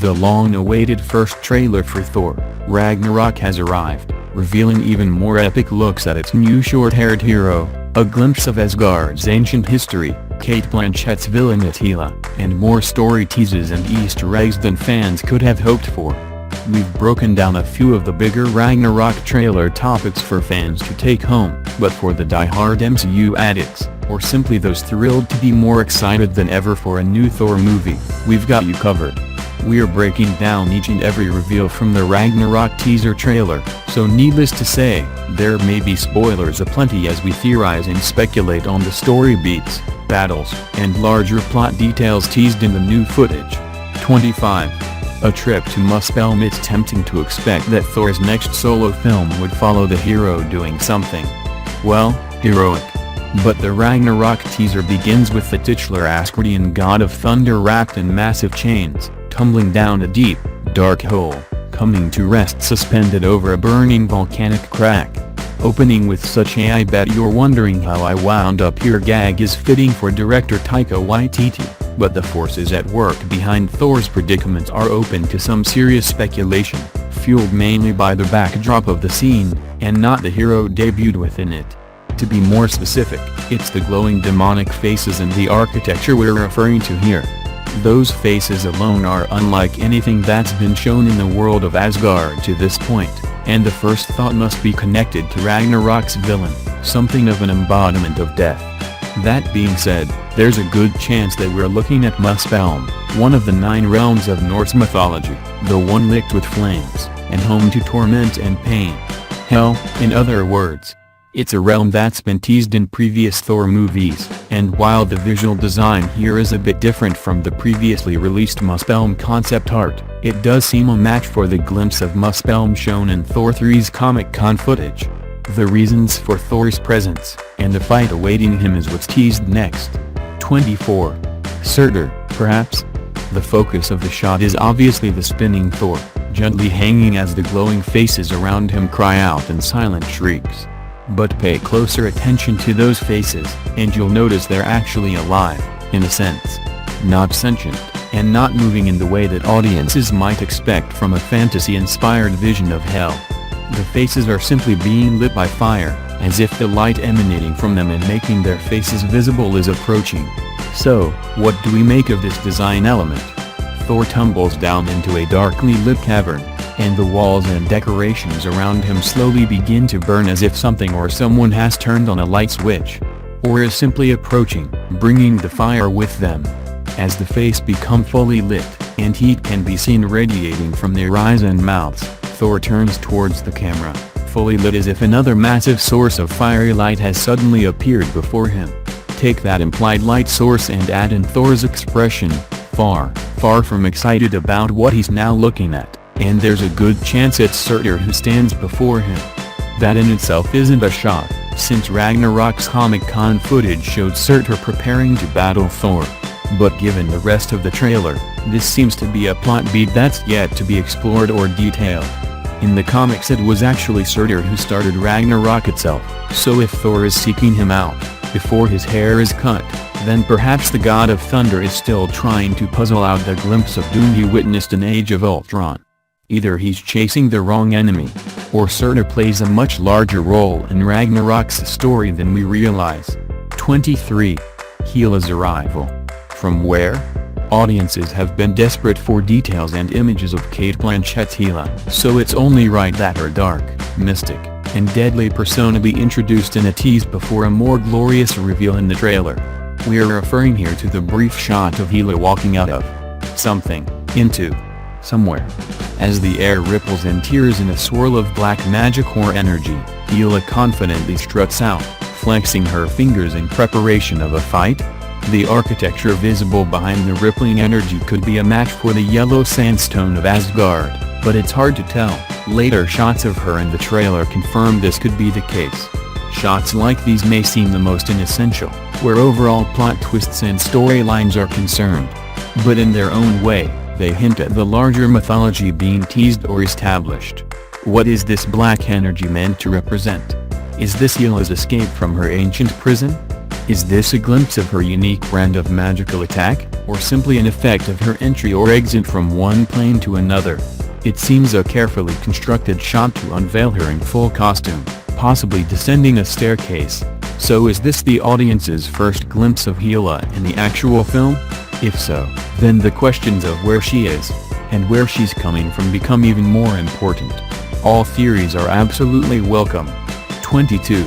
The long-awaited first trailer for Thor: Ragnarok has arrived, revealing even more epic looks at its new short-haired hero, a glimpse of Asgard's ancient history, Cate Blanchett's villain Attila, and more story teases and Easter eggs than fans could have hoped for. We've broken down a few of the bigger Ragnarok trailer topics for fans to take home, but for the die-hard MCU addicts, or simply those thrilled to be more excited than ever for a new Thor movie, we've got you covered. We're breaking down each and every reveal from the Ragnarok teaser trailer, so needless to say, there may be spoilers aplenty as we theorize and speculate on the story beats, battles, and larger plot details teased in the new footage. 25. A trip to Muspelheim. It's tempting to expect that Thor's next solo film would follow the hero doing something, well, heroic. But the Ragnarok teaser begins with the titular Asgardian god of thunder wrapped in massive chains, tumbling down a deep, dark hole, coming to rest suspended over a burning volcanic crack. Opening with such a "I bet you're wondering how I wound up here" gag is fitting for director Taika Waititi, but the forces at work behind Thor's predicament are open to some serious speculation, fueled mainly by the backdrop of the scene, and not the hero debuted within it. To be more specific, it's the glowing demonic faces and the architecture we're referring to here. Those faces alone are unlike anything that's been shown in the world of Asgard to this point, and the first thought must be connected to Ragnarok's villain, something of an embodiment of death. That being said, there's a good chance that we're looking at Muspelheim, one of the 9 realms of Norse mythology, the one licked with flames, and home to torment and pain. Hell, in other words. It's a realm that's been teased in previous Thor movies, and while the visual design here is a bit different from the previously released Muspelheim concept art, it does seem a match for the glimpse of Muspelheim shown in Thor 3's Comic-Con footage. The reasons for Thor's presence, and the fight awaiting him is what's teased next. 24. Surtur, perhaps? The focus of the shot is obviously the spinning Thor, gently hanging as the glowing faces around him cry out in silent shrieks. But pay closer attention to those faces, and you'll notice they're actually alive, in a sense. Not sentient, and not moving in the way that audiences might expect from a fantasy-inspired vision of hell. The faces are simply being lit by fire, as if the light emanating from them and making their faces visible is approaching. So, what do we make of this design element? Thor tumbles down into a darkly lit cavern, and the walls and decorations around him slowly begin to burn as if something or someone has turned on a light switch. Or is simply approaching, bringing the fire with them. As the face become fully lit, and heat can be seen radiating from their eyes and mouths, Thor turns towards the camera, fully lit as if another massive source of fiery light has suddenly appeared before him. Take that implied light source and add in Thor's expression, far, far from excited about what he's now looking at, and there's a good chance it's Surtur who stands before him. That in itself isn't a shock, since Ragnarok's Comic-Con footage showed Surtur preparing to battle Thor. But given the rest of the trailer, this seems to be a plot beat that's yet to be explored or detailed. In the comics it was actually Surtur who started Ragnarok itself, so if Thor is seeking him out, before his hair is cut, then perhaps the God of Thunder is still trying to puzzle out the glimpse of doom he witnessed in Age of Ultron. Either he's chasing the wrong enemy, or Surtur plays a much larger role in Ragnarok's story than we realize. 23. Hela's arrival. From where? Audiences have been desperate for details and images of Cate Blanchett's Hela, so it's only right that her dark, mystic, and deadly persona be introduced in a tease before a more glorious reveal in the trailer. We are referring here to the brief shot of Hela walking out of something, into somewhere. As the air ripples and tears in a swirl of black magic or energy, Hela confidently struts out, flexing her fingers in preparation of a fight. The architecture visible behind the rippling energy could be a match for the yellow sandstone of Asgard, but it's hard to tell. Later shots of her in the trailer confirm this could be the case. Shots like these may seem the most inessential, where overall plot twists and storylines are concerned. But in their own way, they hint at the larger mythology being teased or established. What is this black energy meant to represent? Is this Hela's escape from her ancient prison? Is this a glimpse of her unique brand of magical attack, or simply an effect of her entry or exit from one plane to another? It seems a carefully constructed shot to unveil her in full costume, possibly descending a staircase. So is this the audience's first glimpse of Hela in the actual film? If so, then the questions of where she is, and where she's coming from become even more important. All theories are absolutely welcome. 22.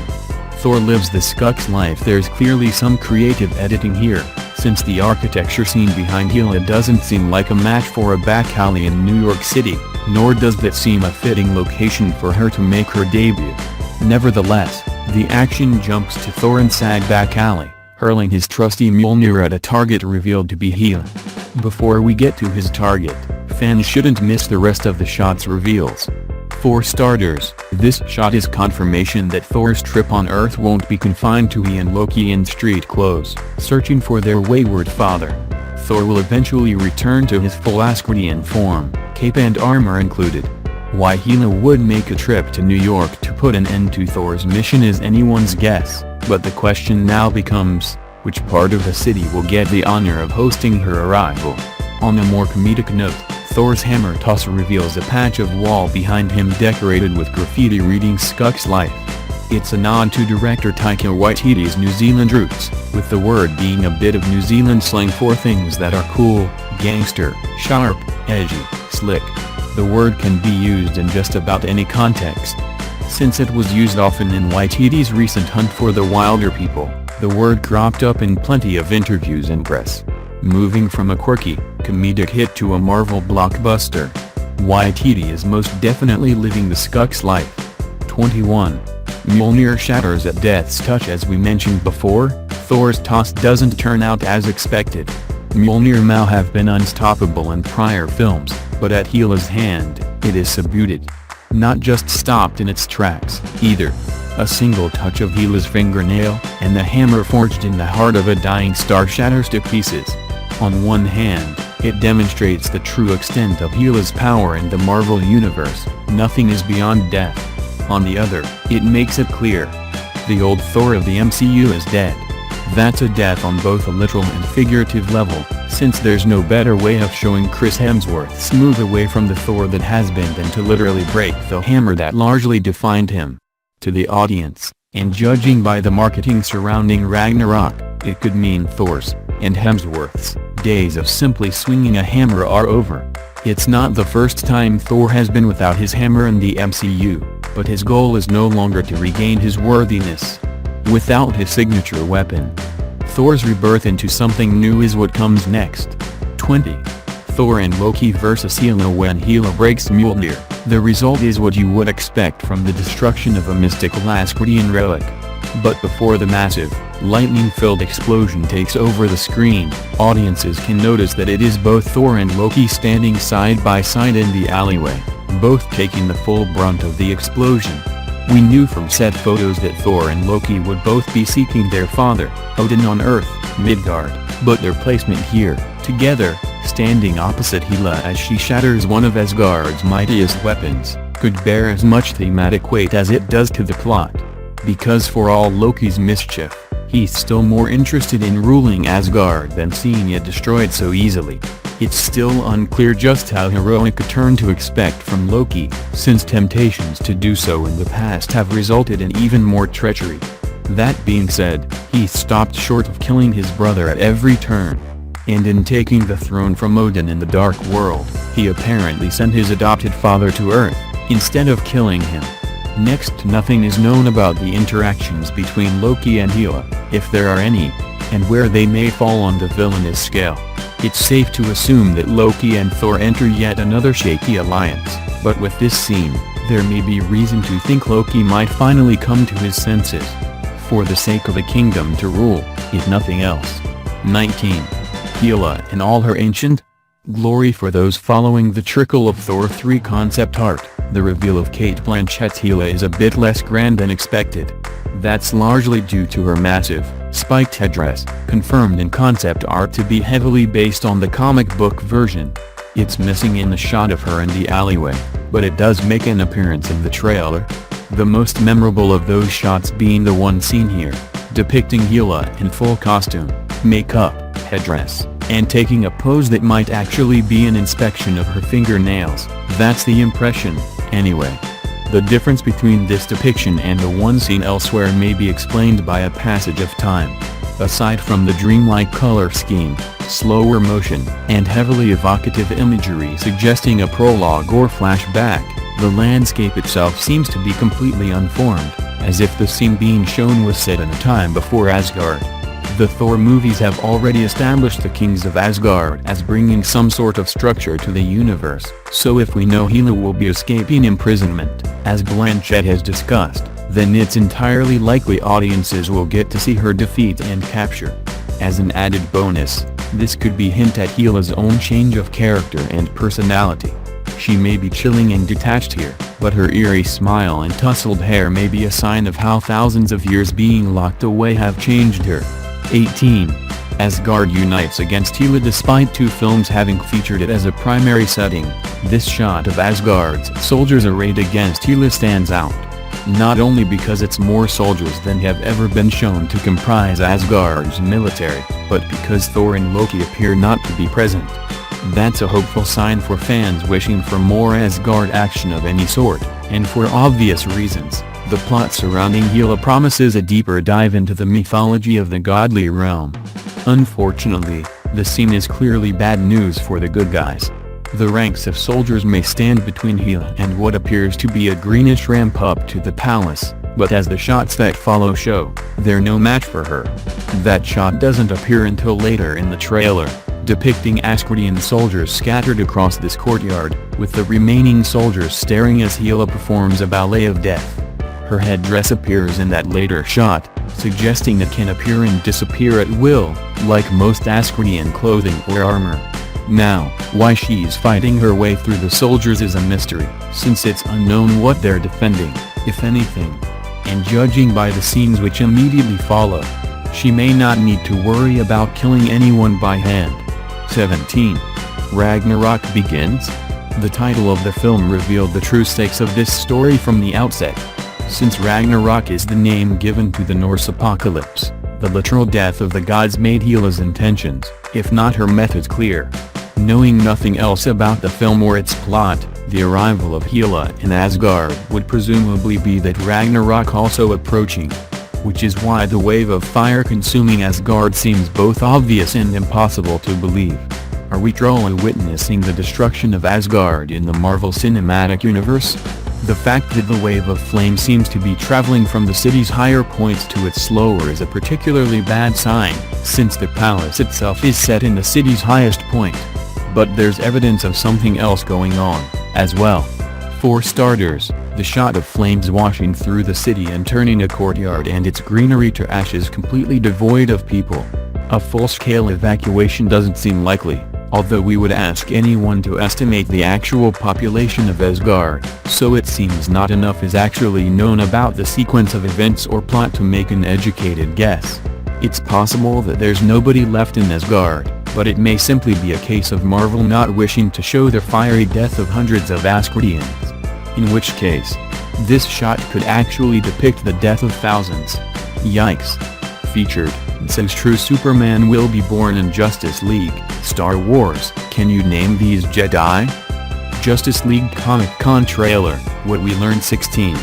Thor lives the Skek's life. There's clearly some creative editing here, since the architecture scene behind Hela doesn't seem like a match for a back alley in New York City, nor does that seem a fitting location for her to make her debut. Nevertheless, the action jumps to Thor inside back alley, hurling his trusty Mjolnir at a target revealed to be Hela. Before we get to his target, fans shouldn't miss the rest of the shot's reveals. For starters, this shot is confirmation that Thor's trip on Earth won't be confined to he and Loki in street clothes, searching for their wayward father. Thor will eventually return to his full Asgardian form, cape and armor included. Why Hela would make a trip to New York to put an end to Thor's mission is anyone's guess, but the question now becomes, which part of the city will get the honor of hosting her arrival? On a more comedic note, Thor's hammer toss reveals a patch of wall behind him decorated with graffiti reading Skek's life. It's a nod to director Taika Waititi's New Zealand roots, with the word being a bit of New Zealand slang for things that are cool, gangster, sharp, edgy, slick. The word can be used in just about any context. Since it was used often in Waititi's recent Hunt for the Wilder People, the word cropped up in plenty of interviews and press. Moving from a quirky, comedic hit to a Marvel blockbuster, Waititi is most definitely living the Skek's life. 21. Mjolnir shatters at death's touch. As we mentioned before, Thor's toss doesn't turn out as expected. Mjolnir may have been unstoppable in prior films, but at Hela's hand, it is subdued. Not just stopped in its tracks, either. A single touch of Hela's fingernail, and the hammer forged in the heart of a dying star shatters to pieces. On one hand, it demonstrates the true extent of Hela's power in the Marvel Universe, nothing is beyond death. On the other, it makes it clear. The old Thor of the MCU is dead. That's a death on both a literal and figurative level, since there's no better way of showing Chris Hemsworth's move away from the Thor that has been than to literally break the hammer that largely defined him. To the audience, and judging by the marketing surrounding Ragnarok, it could mean Thor's, and Hemsworth's, days of simply swinging a hammer are over. It's not the first time Thor has been without his hammer in the MCU, but his goal is no longer to regain his worthiness. Without his signature weapon, Thor's rebirth into something new is what comes next. 20. Thor and Loki vs Hela. When Hela breaks Mjolnir, the result is what you would expect from the destruction of a mystical Asgardian relic. But before the massive, lightning-filled explosion takes over the screen, audiences can notice that it is both Thor and Loki standing side by side in the alleyway, both taking the full brunt of the explosion. We knew from set photos that Thor and Loki would both be seeking their father, Odin on Earth, Midgard, but their placement here, together, standing opposite Hela as she shatters one of Asgard's mightiest weapons, could bear as much thematic weight as it does to the plot. Because for all Loki's mischief, he's still more interested in ruling Asgard than seeing it destroyed so easily. It's still unclear just how heroic a turn to expect from Loki, since temptations to do so in the past have resulted in even more treachery. That being said, he stopped short of killing his brother at every turn. And in taking the throne from Odin in the Dark World, he apparently sent his adopted father to Earth, instead of killing him. Next, nothing is known about the interactions between Loki and Hela, if there are any, and where they may fall on the villainous scale. It's safe to assume that Loki and Thor enter yet another shaky alliance, but with this scene, there may be reason to think Loki might finally come to his senses. For the sake of a kingdom to rule, if nothing else. 19. Hela in all her ancient glory. For those following the trickle of Thor 3 concept art, the reveal of Cate Blanchett's Hela is a bit less grand than expected. That's largely due to her massive, spiked headdress, confirmed in concept art to be heavily based on the comic book version. It's missing in the shot of her in the alleyway, but it does make an appearance in the trailer. The most memorable of those shots being the one seen here. depicting Hela in full costume, makeup, headdress, and taking a pose that might actually be an inspection of her fingernails. That's the impression, anyway. The difference between this depiction and the one seen elsewhere may be explained by a passage of time. Aside from the dreamlike color scheme, slower motion, and heavily evocative imagery suggesting a prologue or flashback, the landscape itself seems to be completely unformed, as if the scene being shown was set in a time before Asgard. The Thor movies have already established the kings of Asgard as bringing some sort of structure to the universe, so if we know Hela will be escaping imprisonment, as Blanchett has discussed, then it's entirely likely audiences will get to see her defeat and capture. As an added bonus, this could be hint at Hela's own change of character and personality. She may be chilling and detached here, but her eerie smile and tousled hair may be a sign of how thousands of years being locked away have changed her. 18. Asgard unites against Hela. Despite two films having featured it as a primary setting, this shot of Asgard's soldiers arrayed against Hela stands out. Not only because it's more soldiers than have ever been shown to comprise Asgard's military, but because Thor and Loki appear not to be present. That's a hopeful sign for fans wishing for more Asgard action of any sort, and for obvious reasons. The plot surrounding Hela promises a deeper dive into the mythology of the godly realm. Unfortunately, the scene is clearly bad news for the good guys. The ranks of soldiers may stand between Hela and what appears to be a greenish ramp up to the palace, but as the shots that follow show, they're no match for her. That shot doesn't appear until later in the trailer, depicting Asgardian soldiers scattered across this courtyard, with the remaining soldiers staring as Hela performs a ballet of death. Her headdress appears in that later shot, suggesting it can appear and disappear at will, like most Asgardian clothing or armor. Now, why she's fighting her way through the soldiers is a mystery, since it's unknown what they're defending, if anything. And judging by the scenes which immediately follow, she may not need to worry about killing anyone by hand. 17. Ragnarok begins? The title of the film revealed the true stakes of this story from the outset. Since Ragnarok is the name given to the Norse apocalypse, the literal death of the gods made Hela's intentions, if not her methods, clear. Knowing nothing else about the film or its plot, the arrival of Hela in Asgard would presumably be that Ragnarok also approaching. Which is why the wave of fire consuming Asgard seems both obvious and impossible to believe. Are we truly witnessing the destruction of Asgard in the Marvel Cinematic Universe? The fact that the wave of flame seems to be traveling from the city's higher points to its lower is a particularly bad sign, since the palace itself is set in the city's highest point. But there's evidence of something else going on, as well. For starters, the shot of flames washing through the city and turning a courtyard and its greenery to ash is completely devoid of people. A full-scale evacuation doesn't seem likely, although we would ask anyone to estimate the actual population of Asgard, so it seems not enough is actually known about the sequence of events or plot to make an educated guess. It's possible that there's nobody left in Asgard, but it may simply be a case of Marvel not wishing to show the fiery death of hundreds of Asgardians. In which case, this shot could actually depict the death of thousands. Yikes. Featured, since true Superman will be born in Justice League, Star Wars. Can you name these Jedi? Justice League Comic-Con trailer, what we learned. 16.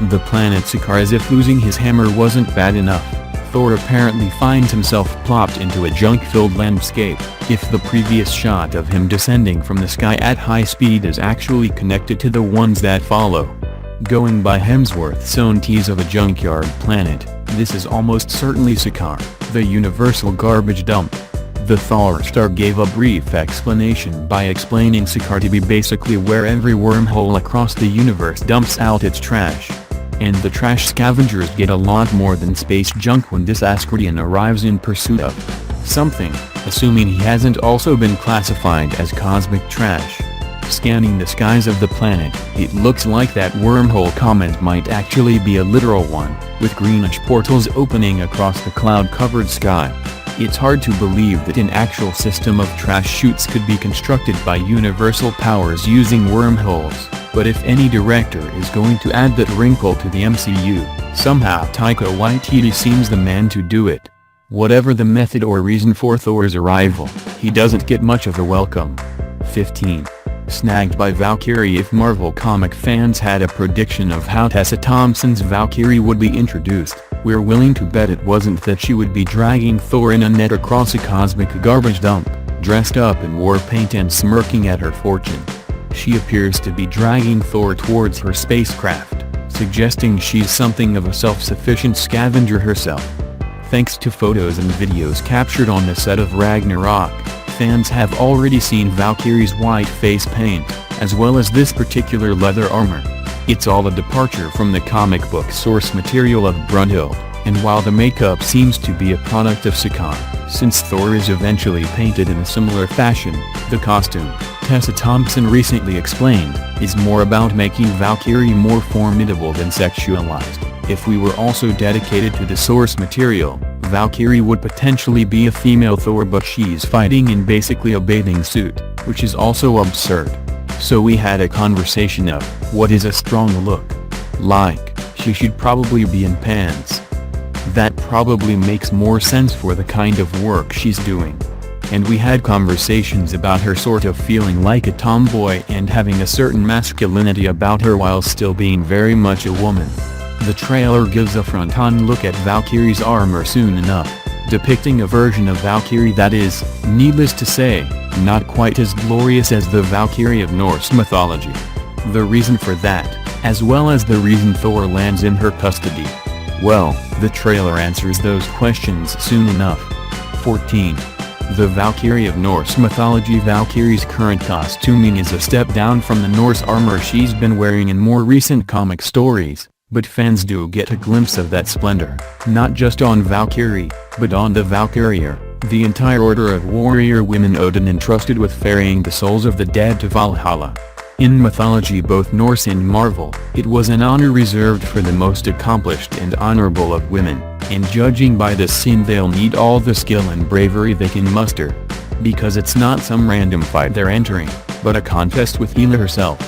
The planet Sakaar. As if losing his hammer wasn't bad enough, Thor apparently finds himself plopped into a junk-filled landscape, if the previous shot of him descending from the sky at high speed is actually connected to the ones that follow. Going by Hemsworth's own tease of a junkyard planet, this is almost certainly Sakaar, the universal garbage dump. The Thor star gave a brief explanation by explaining Sakaar to be basically where every wormhole across the universe dumps out its trash. And the trash scavengers get a lot more than space junk when this Asgardian arrives in pursuit of something, assuming he hasn't also been classified as cosmic trash. Scanning the skies of the planet, it looks like that wormhole comment might actually be a literal one, with greenish portals opening across the cloud-covered sky. It's hard to believe that an actual system of trash chutes could be constructed by universal powers using wormholes. But if any director is going to add that wrinkle to the MCU, somehow Taika Waititi seems the man to do it. Whatever the method or reason for Thor's arrival, he doesn't get much of a welcome. 15. Snagged by Valkyrie. If Marvel comic fans had a prediction of how Tessa Thompson's Valkyrie would be introduced, we're willing to bet it wasn't that she would be dragging Thor in a net across a cosmic garbage dump, dressed up in war paint and smirking at her fortune. She appears to be dragging Thor towards her spacecraft, suggesting she's something of a self-sufficient scavenger herself. Thanks to photos and videos captured on the set of Ragnarok, fans have already seen Valkyrie's white face paint, as well as this particular leather armor. It's all a departure from the comic book source material of Brunhild, and while the makeup seems to be a product of Sakaar, since Thor is eventually painted in a similar fashion, the costume, Tessa Thompson recently explained, is more about making Valkyrie more formidable than sexualized. If we were also dedicated to the source material, Valkyrie would potentially be a female Thor, but she's fighting in basically a bathing suit, which is also absurd. So we had a conversation of, what is a strong look? Like, she should probably be in pants. That probably makes more sense for the kind of work she's doing. And we had conversations about her sort of feeling like a tomboy and having a certain masculinity about her while still being very much a woman. The trailer gives a front-on look at Valkyrie's armor soon enough, depicting a version of Valkyrie that is, needless to say, not quite as glorious as the Valkyrie of Norse mythology. The reason for that, as well as the reason Thor lands in her custody. Well, the trailer answers those questions soon enough. 14. The Valkyrie of Norse mythology. Valkyrie's current costuming is a step down from the Norse armor she's been wearing in more recent comic stories, but fans do get a glimpse of that splendor, not just on Valkyrie, but on the Valkyrier, the entire order of warrior women Odin entrusted with ferrying the souls of the dead to Valhalla. In mythology, both Norse and Marvel, it was an honor reserved for the most accomplished and honorable of women, and judging by this scene they'll need all the skill and bravery they can muster. Because it's not some random fight they're entering, but a contest with Hela herself.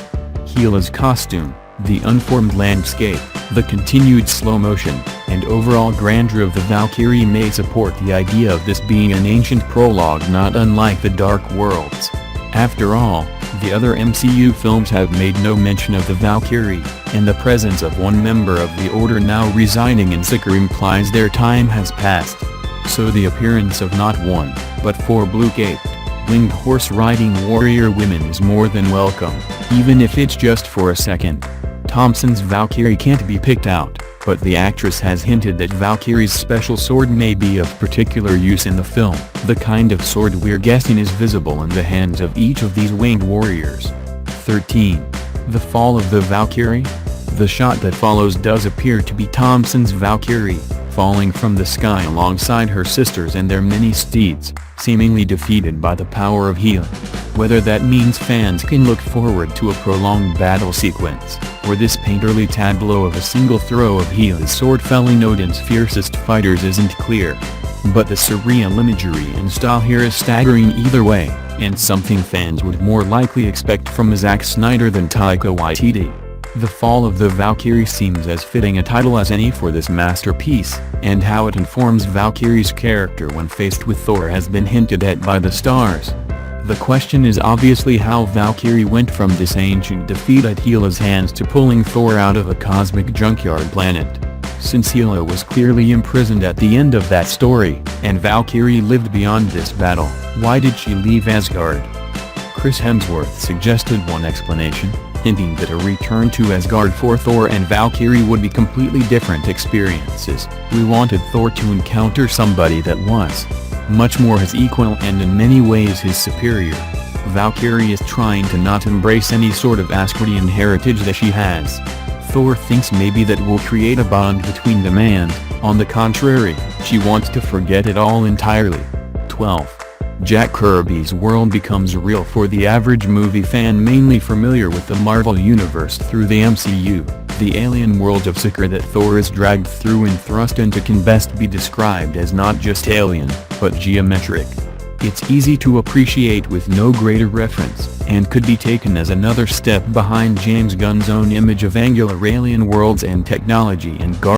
Hela's costume, the unformed landscape, the continued slow motion, and overall grandeur of the Valkyrie may support the idea of this being an ancient prologue not unlike the Dark Worlds. After all, the other MCU films have made no mention of the Valkyrie, and the presence of one member of the Order now residing in Sakaar implies their time has passed. So the appearance of not one, but 4 blue-caped, winged horse-riding warrior women is more than welcome, even if it's just for a second. Thompson's Valkyrie can't be picked out, but the actress has hinted that Valkyrie's special sword may be of particular use in the film, the kind of sword we're guessing is visible in the hands of each of these winged warriors. 13. The fall of the Valkyrie? The shot that follows does appear to be Thompson's Valkyrie, falling from the sky alongside her sisters and their many steeds, seemingly defeated by the power of Hela. Whether that means fans can look forward to a prolonged battle sequence, or this painterly tableau of a single throw of Hela's sword felling Odin's fiercest fighters isn't clear. But the surreal imagery and style here is staggering either way, and something fans would more likely expect from Zack Snyder than Taika Waititi. The fall of the Valkyrie seems as fitting a title as any for this masterpiece, and how it informs Valkyrie's character when faced with Thor has been hinted at by the stars. The question is obviously how Valkyrie went from this ancient defeat at Hela's hands to pulling Thor out of a cosmic junkyard planet. Since Hela was clearly imprisoned at the end of that story, and Valkyrie lived beyond this battle, why did she leave Asgard? Chris Hemsworth suggested one explanation, hinting that a return to Asgard for Thor and Valkyrie would be completely different experiences. We wanted Thor to encounter somebody that was much more his equal and in many ways his superior. Valkyrie is trying to not embrace any sort of Asgardian heritage that she has. Thor thinks maybe that will create a bond between them and, on the contrary, she wants to forget it all entirely. 12. Jack Kirby's world becomes real for the average movie fan mainly familiar with the Marvel Universe through the MCU. The alien world of Sakaar that Thor is dragged through and thrust into can best be described as not just alien, but geometric. It's easy to appreciate with no greater reference, and could be taken as another step behind James Gunn's own image of angular alien worlds and technology and